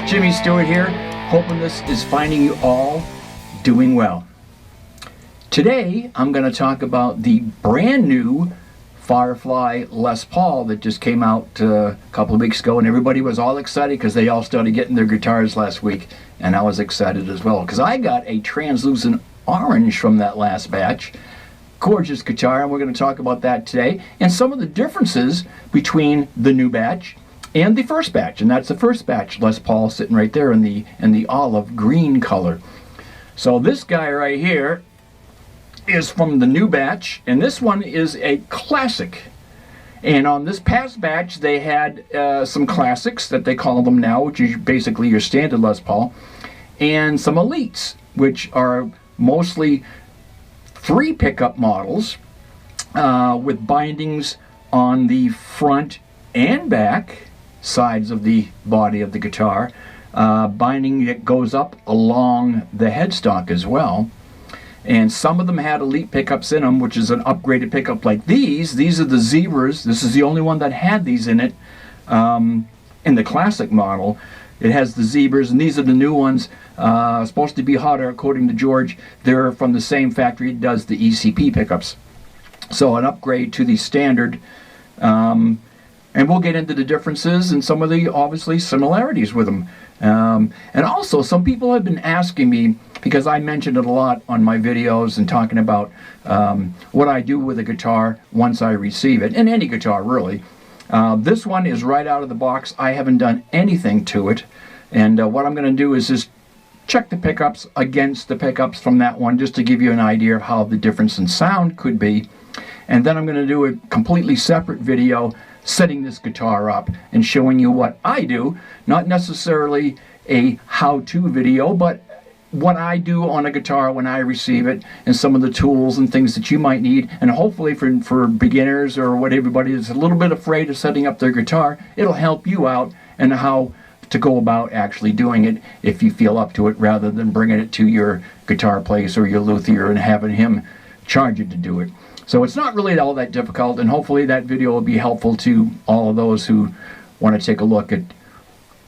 Jimmy Stewart here, hoping this is finding you all doing well. Today I'm going to talk about the brand new Firefly Les Paul that just came out a couple of weeks ago, and everybody was all excited because they all started getting their guitars last week, and I was excited as well because I got a translucent orange from that last batch. Gorgeous guitar, and we're going to talk about that today and some of the differences between the new batch and the first batch, and that's the first batch Les Paul sitting right there in the olive green color. So this guy right here is from the new batch, and this one is a classic. And on this past batch they had some classics that they call them now, which is basically your standard Les Paul, and some elites, which are mostly 3 pickup models with bindings on the front and back sides of the body of the guitar, binding that goes up along the headstock as well. And some of them had elite pickups in them, which is an upgraded pickup like these. These are the Zebras. This is the only one that had these in it in the classic model. It has the Zebras, and these are the new ones, supposed to be hotter according to George. They're from the same factory that does the ECP pickups. So an upgrade to the standard. And we'll get into the differences and some of the obviously similarities with them. And also some people have been asking me, because I mentioned it a lot on my videos and talking about what I do with a guitar once I receive it, and any guitar really. This one is right out of the box. I haven't done anything to it, and what I'm going to do is just check the pickups against the pickups from that one, just to give you an idea of how the difference in sound could be. And then I'm going to do a completely separate video setting this guitar up and showing you what I do, not necessarily a how-to video, but what I do on a guitar when I receive it, and some of the tools and things that you might need, and hopefully for beginners or what everybody is a little bit afraid of setting up their guitar, it'll help you out and how to go about actually doing it if you feel up to it, rather than bringing it to your guitar place or your luthier and having him charge you to do it. So it's not really all that difficult, and hopefully that video will be helpful to all of those who want to take a look at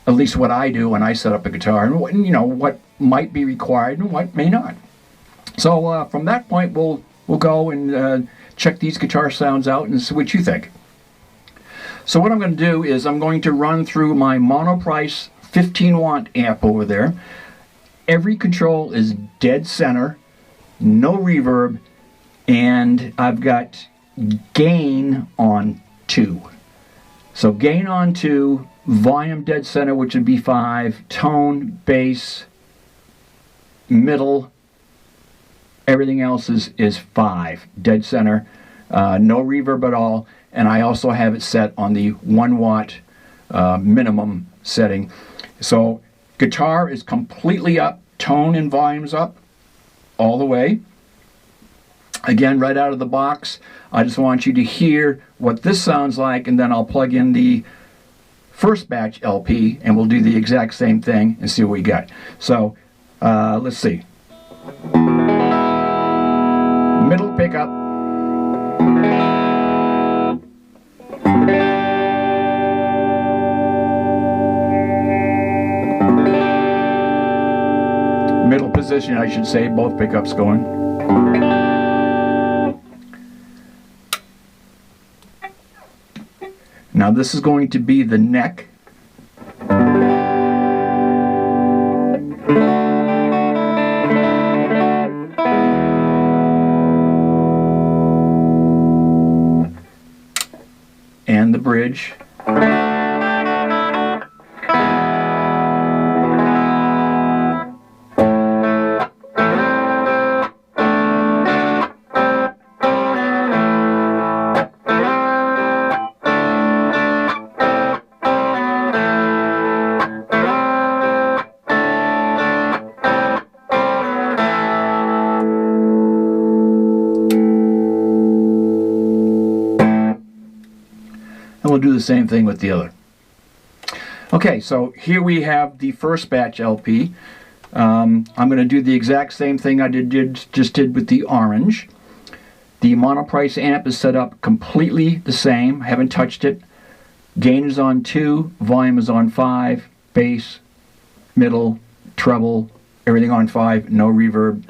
least what I do when I set up a guitar, and what, you know, what might be required and what may not. So from that point we'll go and check these guitar sounds out and see what you think. So what I'm going to do is I'm going to run through my Monoprice 15 watt amp over there. Every control is dead center, no reverb, and I've got gain on 2. So gain on 2, volume dead center, which would be 5, tone, bass, middle, everything else is 5, dead center, no reverb at all, and I also have it set on the 1 watt minimum setting. So guitar is completely up, tone and volume's up all the way. Again, right out of the box, I just want you to hear what this sounds like, and then I'll plug in the first batch LP and we'll do the exact same thing and see what we got. So let's see. Middle pickup. Middle position, I should say, both pickups going. Now this is going to be the neck. And the bridge. We'll do the same thing with the other. Okay, so here we have the first batch LP. I'm going to do the exact same thing I just did with the orange. The Monoprice amp is set up completely the same. I haven't touched it. Gain is on 2, volume is on 5, bass middle, treble, everything on 5, no reverb.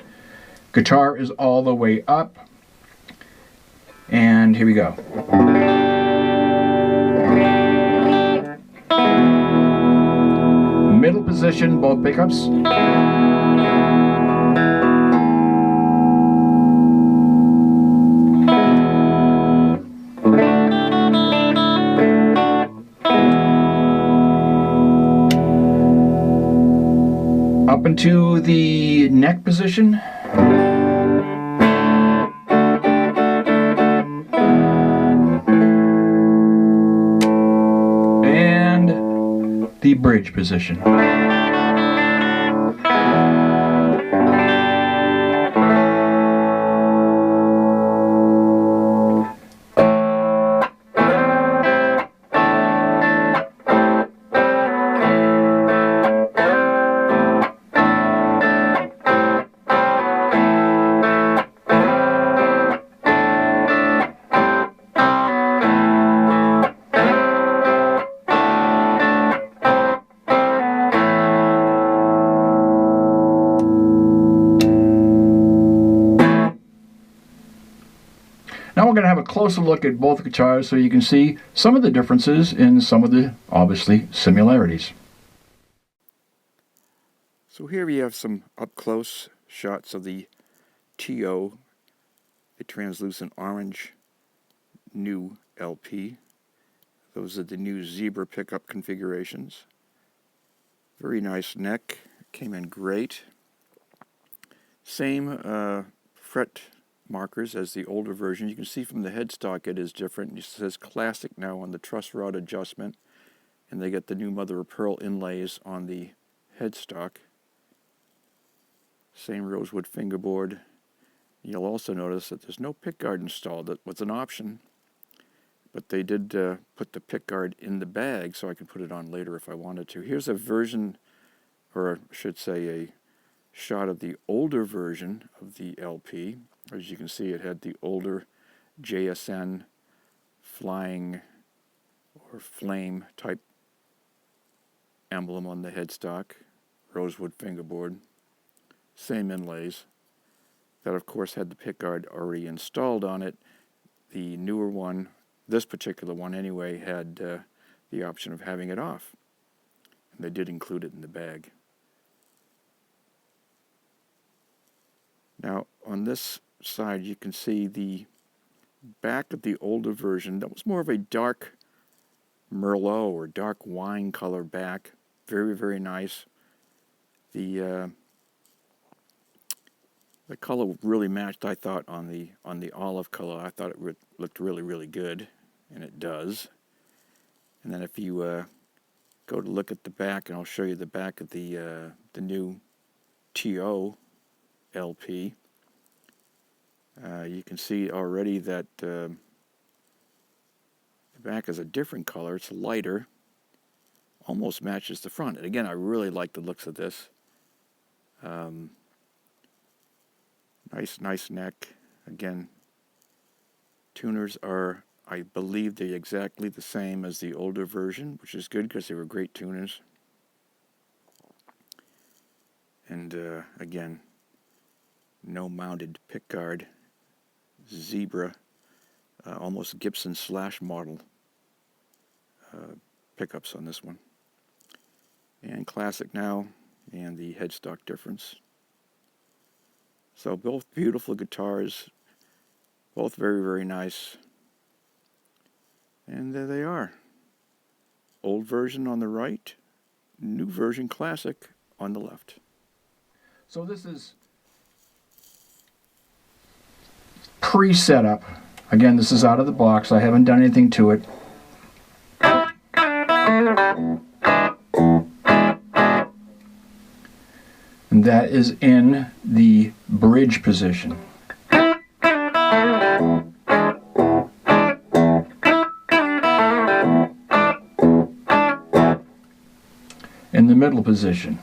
Guitar is all the way up. And here we go. Middle position, both pickups. Up into the neck position. And the bridge position. Now we're going to have a closer look at both guitars so you can see some of the differences and some of the, obviously, similarities. So here we have some up-close shots of the TO, the translucent orange new LP. Those are the new zebra pickup configurations. Very nice neck, came in great. Same fret markers as the older version. You can see from the headstock it is different. It says Classic now on the truss rod adjustment, and they get the new mother of pearl inlays on the headstock. Same rosewood fingerboard. You'll also notice that there's no pickguard installed. That was an option, but they did put the pickguard in the bag so I can put it on later if I wanted to. Here's a version, or I should say a shot of the older version of the LP. As you can see, it had the older JSN flying or flame type emblem on the headstock, rosewood fingerboard, same inlays. That of course had the pickguard already installed on it. The newer one, this particular one anyway, had the option of having it off. And they did include it in the bag. Now on this side you can see the back of the older version. That was more of a dark Merlot or dark wine color back. Very, very nice. The color really matched, I thought, on the olive color. I thought it looked really, really good, and it does. And then if you go to look at the back, and I'll show you the back of the new TO LP, you can see already that the back is a different color. It's lighter, almost matches the front. And again, I really like the looks of this. Nice neck. Again, tuners are, I believe, they're exactly the same as the older version, which is good because they were great tuners. And again, no mounted pickguard, zebra, almost Gibson slash model pickups on this one. And Classic now, and the headstock difference. So both beautiful guitars, both very, very nice. And there they are. Old version on the right, new version Classic on the left. So this is pre-setup. Again, this is out of the box. I haven't done anything to it. And that is in the bridge position. In the middle position.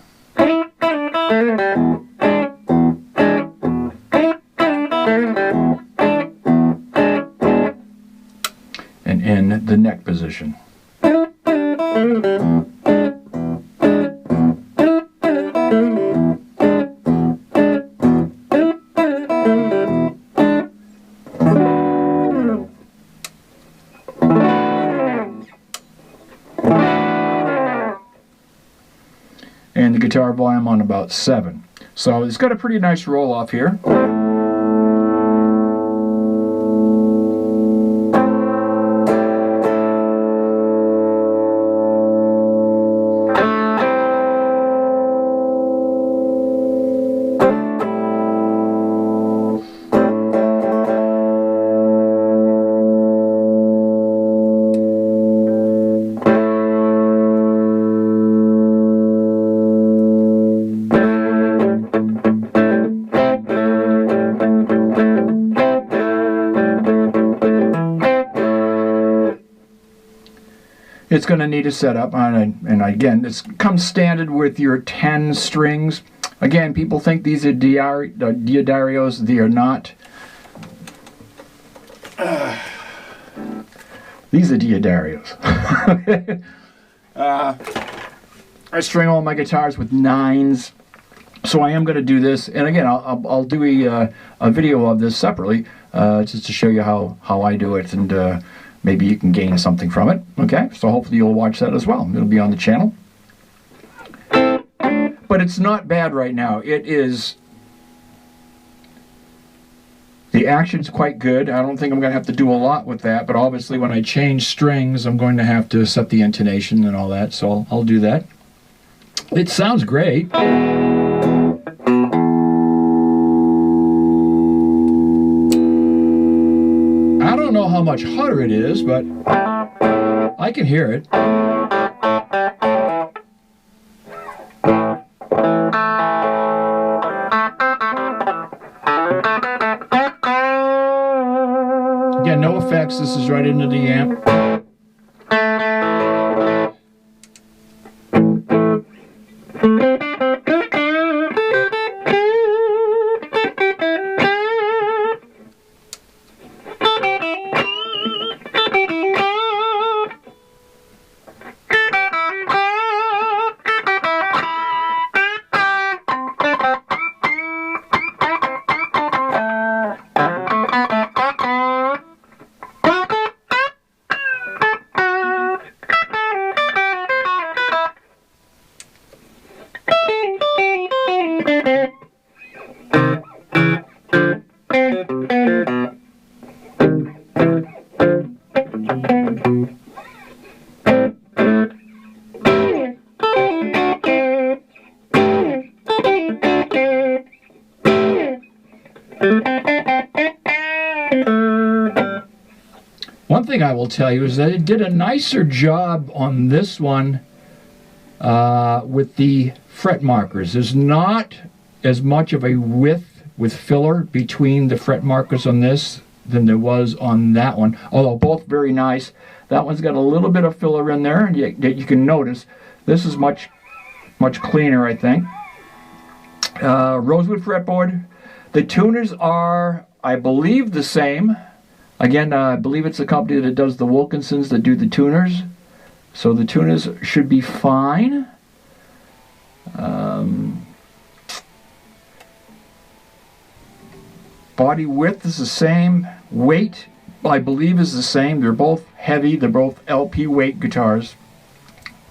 And in the neck position. the guitar volume on about 7. So it's got a pretty nice roll off here. It's going to need a setup, and again, this comes standard with your 10 strings. Again, people think these are Diodarios. They are not. These are Diodarios. I string all my guitars with 9s, so I am going to do this. And again, I'll do a video of this separately, just to show you how I do it, and maybe you can gain something from it. Okay, so hopefully you'll watch that as well. It'll be on the channel. But it's not bad right now. It is. The action's quite good. I don't think I'm going to have to do a lot with that, but obviously when I change strings, I'm going to have to set the intonation and all that, so I'll do that. It sounds great. I don't know how much hotter it is, but I can hear it. Again, no effects. This is right into the amp. One thing I will tell you is that it did a nicer job on this one with the fret markers. There's not as much of a width with filler between the fret markers on this than there was on that one, although both very nice. That one's got a little bit of filler in there, and you can notice this is much cleaner, I think. Rosewood fretboard. The tuners are, I believe, the same. Again, I believe it's the company that does the Wilkinsons that do the tuners. So the tuners should be fine. Body width is the same. Weight, I believe, is the same. They're both heavy. They're both LP weight guitars.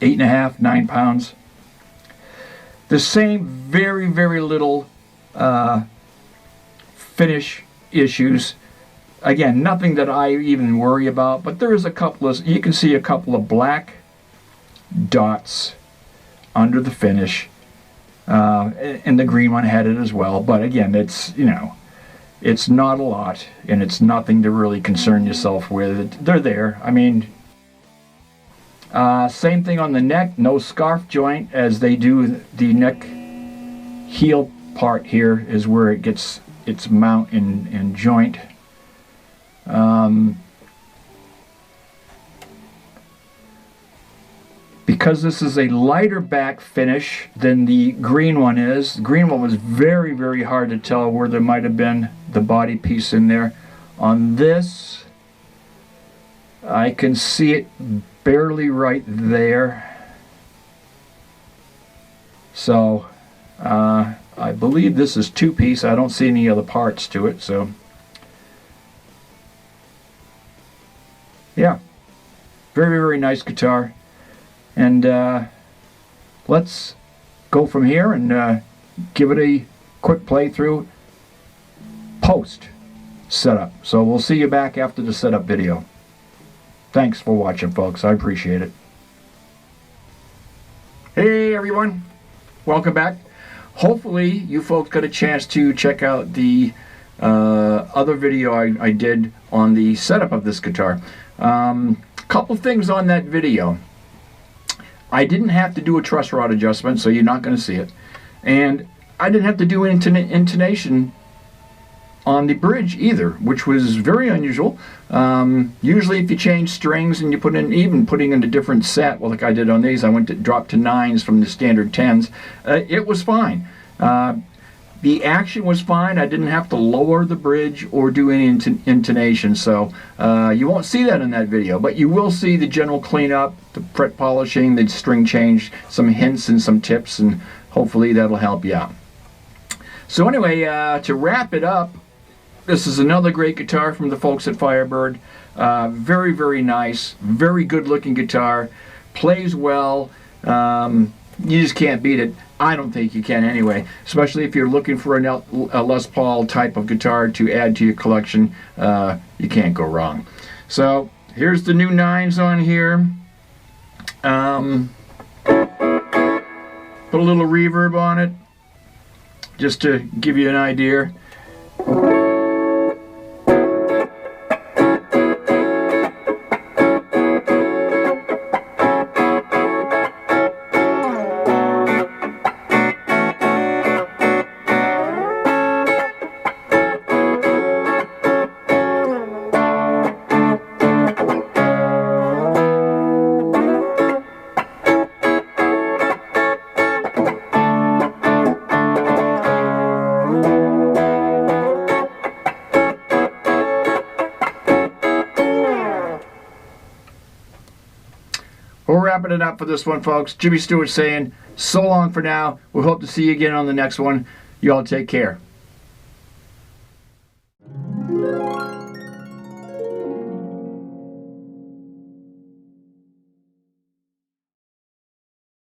8.5, 9 pounds. The same very, very little finish issues. Again, nothing that I even worry about, but there is a couple of, you can see a couple of black dots under the finish, and the green one had it as well. But again, it's, you know, it's not a lot, and it's nothing to really concern yourself with. They're there. I mean, same thing on the neck, no scarf joint, as they do the neck heel part here is where it gets its mount and joint. Because this is a lighter back finish than the green one is. The green one was very, very hard to tell where there might have been the body piece in there. On this, I can see it barely right there. So, I believe this is 2-piece. I don't see any other parts to it, so. Yeah, very, very nice guitar. And let's go from here and give it a quick playthrough post setup. So we'll see you back after the setup video. Thanks for watching, folks. I appreciate it. Hey everyone, welcome back. Hopefully you folks got a chance to check out the other video I did on the setup of this guitar. Couple things on that video. I didn't have to do a truss rod adjustment, so you're not going to see it. And I didn't have to do an intonation on the bridge either, which was very unusual. Usually if you change strings and you put in, even putting in a different set, well, like I did on these, I went to drop to 9s from the standard 10s. It was fine. The action was fine. I didn't have to lower the bridge or do any intonation, so you won't see that in that video, but you will see the general cleanup, the fret polishing, the string change, some hints and some tips, and hopefully that'll help you out. So anyway, to wrap it up, this is another great guitar from the folks at Firebird. Very, very nice, very good looking guitar, plays well. You just can't beat it. I don't think you can anyway, especially if you're looking for a Les Paul type of guitar to add to your collection. You can't go wrong. So here's the new 9s on here. Put a little reverb on it just to give you an idea. We're wrapping it up for this one, folks. Jimmy Stewart saying so long for now. We hope to see you again on the next one. You all take care.